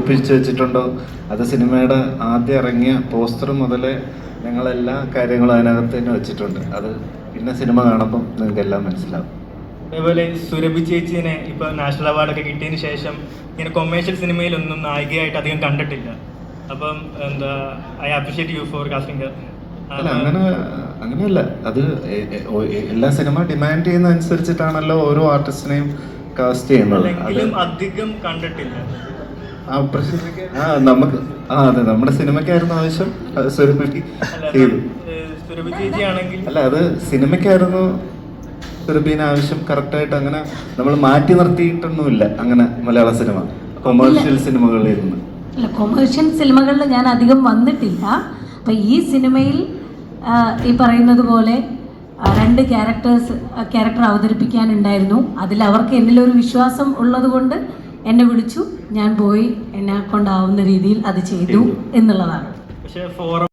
ഒപ്പിച്ച് വെച്ചിട്ടുണ്ടോ, അത് സിനിമയുടെ ആദ്യം ഇറങ്ങിയ പോസ്റ്റർ മുതലേ ഞങ്ങളെല്ലാ കാര്യങ്ങളും അതിനകത്ത് തന്നെ വെച്ചിട്ടുണ്ട്. അത് പിന്നെ സിനിമ കാണുമ്പം നിങ്ങൾക്ക് എല്ലാം മനസ്സിലാവും. അതേപോലെ സുരഭി ചേച്ചീനെ ഇപ്പോൾ നാഷണൽ അവാർഡൊക്കെ കിട്ടിയതിന് ശേഷം ഇങ്ങനെ കൊമേഴ്ഷ്യൽ സിനിമയിലൊന്നും നായികയായിട്ട് അധികം കണ്ടിട്ടില്ല. അപ്പം എന്താ, I appreciate you for casting Har. അല്ല, അങ്ങനെയല്ല. അത് എല്ലാ സിനിമ ഡിമാൻഡ് ചെയ്യുന്ന അനുസരിച്ചിട്ടാണല്ലോ ഓരോ ആർട്ടിസ്റ്റിനെയും കാസ്റ്റ് ചെയ്യുന്നത്. അധികം കണ്ടിട്ടില്ല. നമുക്ക് അതെ, നമ്മുടെ സിനിമയ്ക്കായിരുന്നു ആവശ്യം, സുരഭി ചേച്ചി ആണെങ്കിൽ അല്ല, അത് സിനിമയ്ക്കായിരുന്നു സുരഭീന് ആവശ്യം. കറക്റ്റായിട്ട് അങ്ങനെ നമ്മൾ മാറ്റി നിർത്തിയിട്ടൊന്നുമില്ല അങ്ങനെ മലയാള സിനിമ കൊമേഴ്ഷ്യൽ സിനിമകളിൽ ഇരുന്ന്. അല്ല, കൊമേഴ്ഷ്യൽ സിനിമകളിൽ ഞാൻ അധികം വന്നിട്ടില്ല. അപ്പം ഈ സിനിമയിൽ ഈ പറയുന്നത് പോലെ 2 ക്യാരക്ടർ അവതരിപ്പിക്കാനുണ്ടായിരുന്നു. അതിൽ അവർക്ക് എന്നിലൊരു വിശ്വാസം ഉള്ളത് കൊണ്ട് എന്നെ വിളിച്ചു, ഞാൻ പോയി എന്നെ കൊണ്ടാവുന്ന രീതിയിൽ അത് ചെയ്തു എന്നുള്ളതാണ്. പക്ഷേ